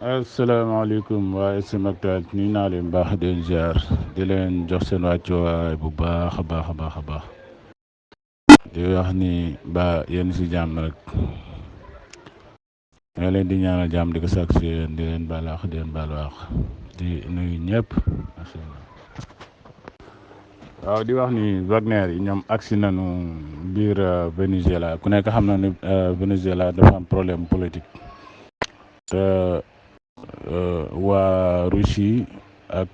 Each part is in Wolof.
asalaamaaleykum waa SM Actualité nuyu naa leen baax di leen ziar di leen jox seen wàccuwaay bu baax a baax a baax a baax di wax ni ba yéen si jàmm rek nga leen di ñaanal jàmm di ko sàkk si yéen di leen baal wax di leen baal wax di nuyu ñëpp macha allah. waaw di wax ni Wagner yi ñoom agsi nañu biir Venezuela ku nekk xam na ni Venezuela dafa am problème politique te waa Russie ak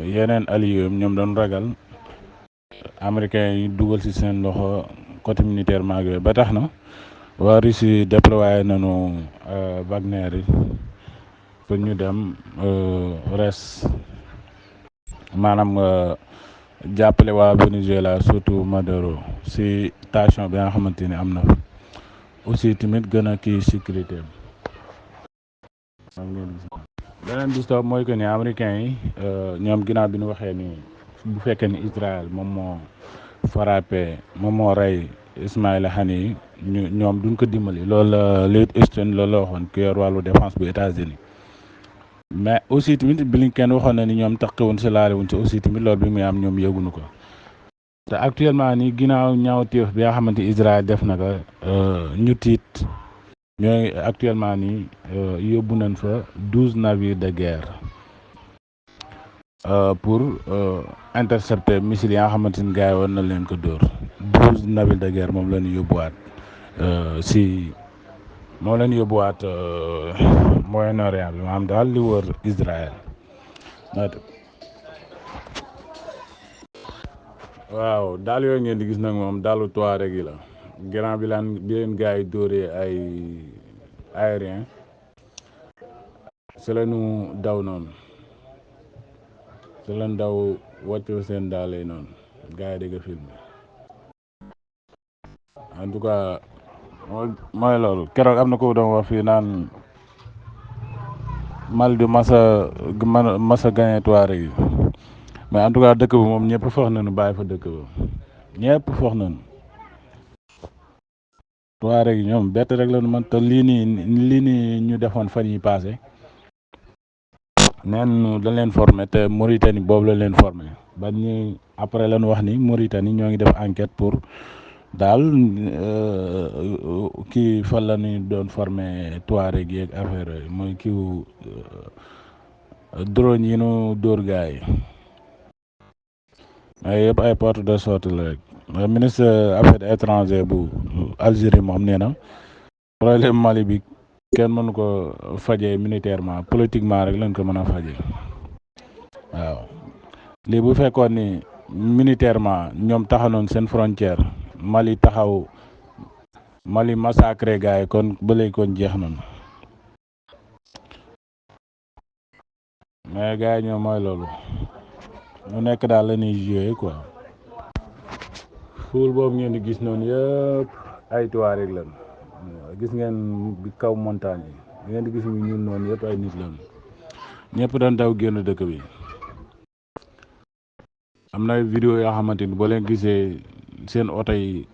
yeneen alliés ñoom doon ragal américains yi dugal ci seen loxo côté militairement yooyu ba tax na waa Russie déployé nañu Wagner yi pour ñu dem res maanaam jàppale waa Venezuela surtout Maduro ci tension bi nga xamante ni am na fa aussi tamit gën a kii sécurité beneen bi stop mooy que ni américains yi ñoom ginnaaw bi ñu waxee ni bu fekkee ni Israël moom moo frappé moom moo rey Ismaïla Haniyeh ñoom duñ ko dimbali loolu la Lloyd Austin loolu la waxoon ku yor wàllu défense bu États-Unis mais aussi tamit Blinken waxoon na ni ñoom taxawuñ si laale wuñ si aussi tamit loolu bi muy am ñoom yëguñu ko te actuellement nii ginnaaw ñaawteef bi nga xamante Israël def na ko ñu tiit ñooy actuellement nii yóbbu nañ fa 12 navires de guerre pour intercepter missiles yi nga xamante ni gars yi war na leen ko dóor 12 navires de guerre moom la ñu yóbbuwaat moom la ñu yóbbuwaat Moyen-Orient bi maanaam daal li wër Israël waaw daal yooyu ngeen di gis nag moom daalu Touareg yi la grand bi leen gars yi dóoree ay aérien si la ñu daw noonu si la ñu daw wàcc seen daal yi noonu gars yi di ko filmé en tout cas mooy loolu keroog am na ko doon wax fii naan Mali du masa gagné Touareg yi mais en tout cas dëkk bi moom ñëpp foog nañu bàyyi fa dëkk ba ñëpp foog nañu Touareg yi ñoom bett rek la ñu mën te lii nii ñu defoon fan yi passé neen dañ leen formé te Mauritanie boobu la leen formé ba ñu après lañu wax ni Mauritanie ñoo ngi def enquête pour daal kii fan la ñu doon formé Touareg yi ak affaire yooyu mooy kiiwu drone yi nu dóor gaay yi ay yëpp ay porte de sortie la rek ministre affaires étrangères bu Algérie moom nee na problème Mali bi kenn mënu ko fajee militairement politiquement rek lañ ko mën a fajee waaw lii bu fekkoon ni militairement ñoom taxanoon seen frontière Mali massacré gars yi kon ba léegi kon jeex nañu mais gars yi ñoom mooy loolu mu nekk daal la ñuy joué quoi fuul boobu ngeen di gis noonu yëpp ay Touareg lañ gis ngeen bi kaw montagne yi ngeen di gis ñu ñun noonu yëpp ay nit lañ ñëpp dañ daw génn dëkk bi am na ay vidéo yoo xamante ni boo leen gisee seen oto yi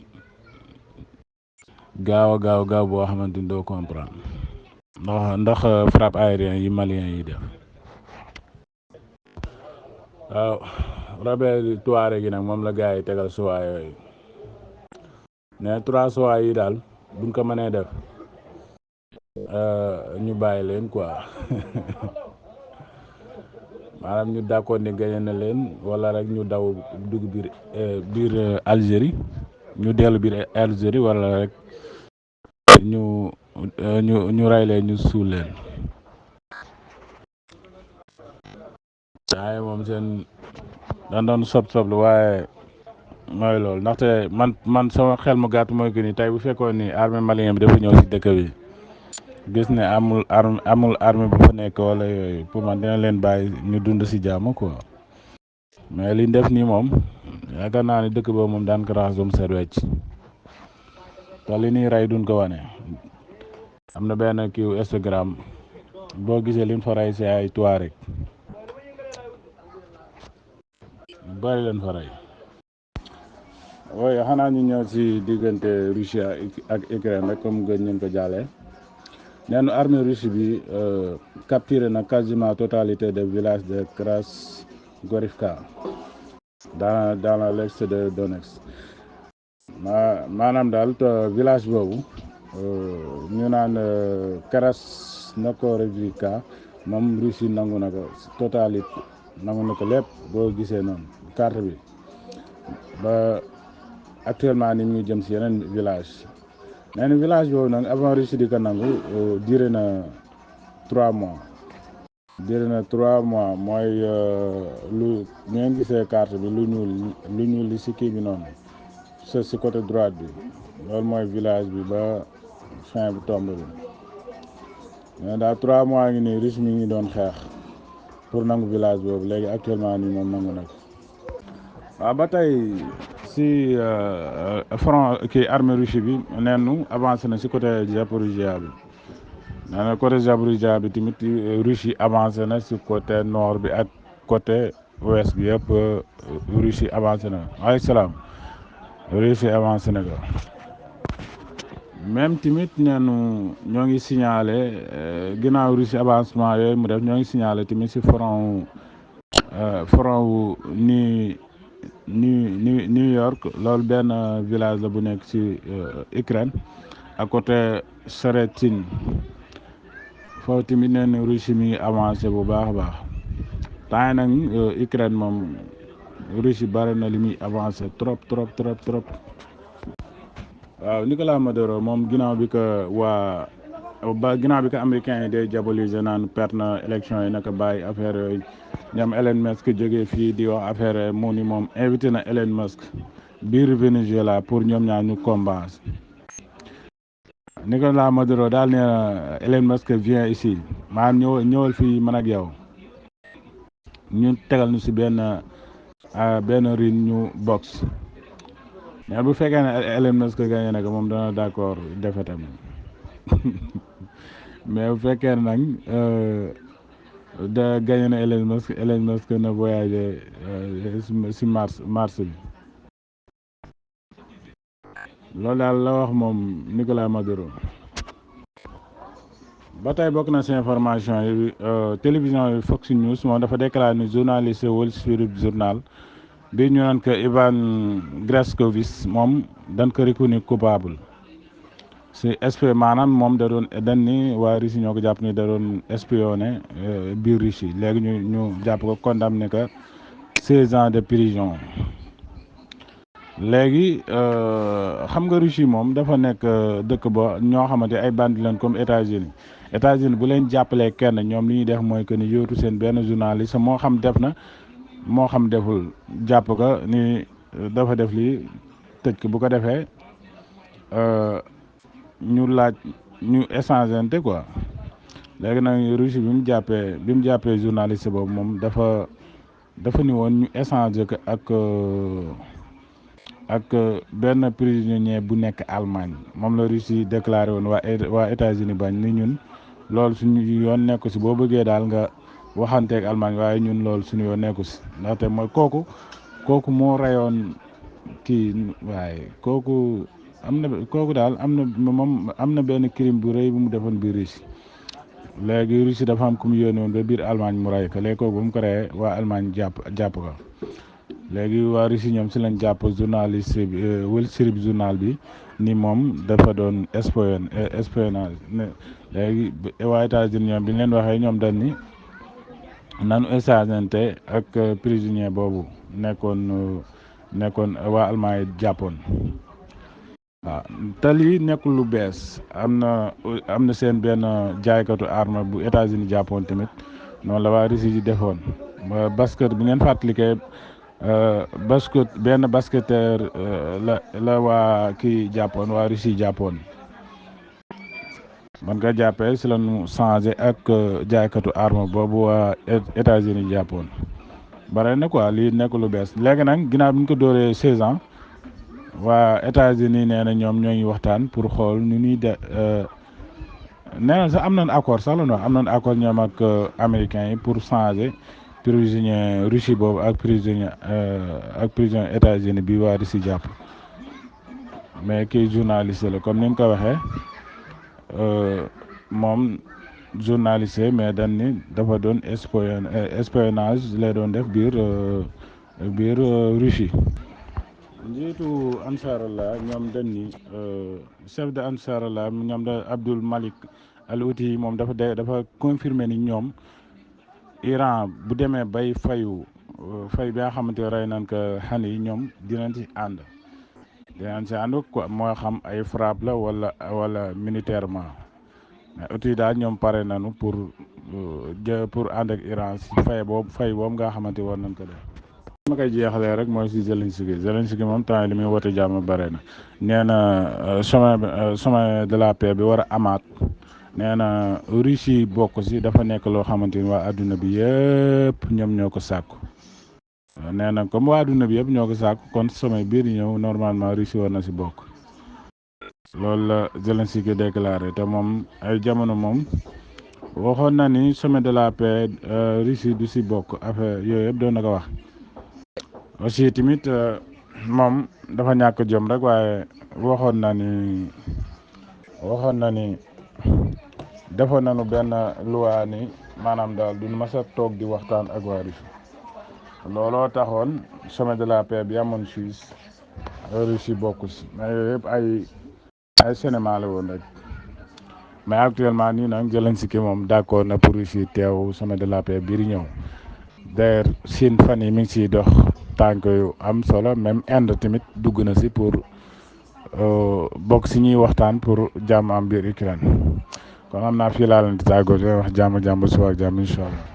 gaaw boo xamante ni doo comprendre ndax frappe aérien yi malien yi def waaw rebelle Touareg yi nag moom la gars yi tegal suwaa yooyu ne 3 suwaa yi daal buñ ko mënee def ñu bàyyi leen quoi maanaam ñu d'accord ni gagné na leen wala rek ñu daw dugg biir Algérie ñu dellu biir Algérie wala rek ñu rey leen ñu suul leen waaye moom seen dan doon soblu waaye mooy loolu ndaxte man sama xel mu gàtt mooy que ni tey bu fekkoon ni armée malien bi dafa ñëw ci dëkk bi gis ne amul armée bu fa nekk wala yooyu pour man dina leen bàyyi ñu dund ci jàmm quoi mais li def nii moom yaakaar naa ne dëkk boobu moom daan ko raxas ba mu set wecc te li ñuy rey duñ ko wane am na benn kiiw Instagram boo gisee liñ fa rey ci ay Touareg bari leen fa rey waaye xanaa ñu ñëw ci diggante Russie ak Ukraine rek comme gën ñu ko jàllee nee na armée russe bi capturé na quasiment totalité des villages de Krasgorivka dans l'est de Donetsk. maanaam daal village boobu ñu naan Krasnogorivka moom Russie nangu na ko totalité nangu na ko lépp boo gisee noonu carte bi ba actuellement ni ñu jëm si yeneen village nee na village boobu nag avant Russie di ko nangu duré na 3 mois mooy lu ngeen gisee carte bi lu ñuul li si kii bi noonu si côté droite bi loolu mooy village bi ba fin bu tomb bi mais daal 3 mois ngi nii Russie mi ngi doon xeex pour nangu village boobu léegi actuellement nii moom nangu nag waaw ba tey si front kii armée Russie bi neenu avancé na si côté Zaporijia bi nee na côté Zaporijia bi tamit Russie avancé na si côté nord bi ak côté ouest bi yëpp Russie avancé na waaleykum salaam Russie avancé na ko même tamit neenu ñoo ngi signalé ginnaaw Russie avancement yooyu mu def ñoo ngi signalé tamit si front wu New York loolu benn village la bu nekk ci Ukraine à côté Soretine foofu tamit nee na Russie mi ngi avancé bu baax a baax temps yi nag Ukraine moom Russie bari na li muy avancé trop. waaw Nicolas Maduro moom ginnaaw bi ko américains yi day diaboliser naan perte na élection yi naka bàyyi affaire yooyu ñoom Elon Musk jógee fii di wax affaire mu ni moom invité na Elon Musk biir Venezuela pour ñoom ñaar ñu combat. Nicolas Maduro daal nee na Elon Musk vient ici maanaam ñëwal fii man ak yow ñu tegal ñu si benn ring ñu box mais bu fekkee ne Elon Musk gagné nag moom dana d'accord defetam mais bu fekkee nag da gagné na Elon Musk na voyagé si mars bi loolu daal la wax moom Nicolas Maduro. ba tey bokk na si information yi télévision yi Fox News moom dafa déclaré ni journaliste Wall Street Journal bi ñu naan que Ivan Gershkovich moom dañ ko reconnu coupable si maanaam moom da doon dañ ni waa Russie ñoo ko jàpp ni da doon espionné biir Russie léegi ñu jàpp ko condamné que 16 ans de prison. léegi xam nga Russie moom dafa nekk dëkk ba ñoo xamante ay bandi leen comme États-Unis bu leen jàppalee kenn ñoom li ñuy def mooy que ni yóotu seen benn journaliste moo xam def na moo xam deful jàpp ko ni dafa def lii tëj ko bu ko defee ñu laaj ñu échangeante quoi léegi nag Russie bi mu jàppee journaliste boobu moom dafa ni woon ñu échanger ko ak benn prisonnier bu nekk Allemagne moom la Russie déclaré woon waa États-Unis bañ ni ñun loolu suñu yoon nekku si boo bëggee daal nga waxanteeg Allemagne waaye ñun loolu suñu yoon nekku si ndaxte mooy kooku moo rayoon kii waaye kooku daal am na benn crime bu rëy bu mu defoon biir Russie léegi Russie dafa am ku mu yónnee woon ba biir Allemagne mu ray ko léegi kooku bu mu ko reyee waa Allemagne jàpp ko léegi waa Russie ñoom si lañ jàpp journaliste bi Wall Street journal bi ni moom dafa doon espionnage léegi waa États-Unis ñoom bi ñu leen waxee ñoom dañ ni nanu échangeante ak prisonnier boobu nekkoon waa Allemagne yi jàppoon. waaw te lii nekkul lu bees am na seen benn jaaykatu arme bu États-Unis jàppoon tamit noonu la waa Russie yi defoon basket bi ngeen fàttalikee benn basketteur la waa kii jàppoon waa Russie jàppoon man nga jàppee si la ñu changé ak jaaykatu arme boobu waa États-Unis jàppoon bare na quoi lii nekkul lu bees léegi nag ginnaaw bi ñu ko dóoree 16 ans waa États-Unis nee na ñoom ñoo ngi waxtaan pour xool nu ñuy nee na sax am nañ accord sax la ñu wax am nañ accord ñoom ak américains yi pour changer prisonnier Russie boobu ak prisonnier États-Unis bi waa Russie jàpp mais kii journaliste la comme ni nga ko waxee moom journaliste mais dañ ni dafa doon espionnage lay doon def biir Russie. njiitu Ansarallah ñoom dañ ni chef de Ansarallah ñoom da Abdul Malik al Houthi moom dafa confirmer ni ñoom Iran bu demee bay fay bi nga xamante ne rey nañ ko xan yi ñoom dinañ ci ànd quoi moo xam ay frappe la wala militairement mais Houthi daal ñoom pare nañu pour ànd ak Iran si fay boobu nga xamante war nañ ko def. ma koy jeexalee rek mooy si Zelensky moom temps li muy woote jàmm bare na nee na sommet de la paix bi war a amaat nee na Russie bokk si dafa nekk loo xamante ni waa adduna bi yëpp ñoom ñoo ko sàkku nee na comme waa adduna bi yëpp ñoo ko sàkku kon sommet bii di ñëw normalement Russie war na si bokk loolu la Zelensky déclaré te moom ay jamono moom waxoon na ni sommet de la paix Russie du si bokk affaire yooyu yëpp doon na ko wax. aussi tamit moom dafa ñàkk jom rek waaye waxoon na ni defoon nañu benn loi ni maanaam daal duñu mës a toog di waxtaan ak waa Russie looloo taxoon sommet de la paix bi amoon Suisse Russie bokk si mais yooyu yëpp ay cinéma la woon rek mais actuellement nii nag Zelensky moom d'accord na pour Russie teew sommet de la paix bii di ñëw d'ailleurs Chine fan yi mi ngi siy dox tànk yu am solo même Inde tamit dugg na si pour bokk si ñuy waxtaan pour jàmm am biir Ukraine kon xam naa fii laa leen di tàggoo di wax jàmm suba ak jàmm incha allah.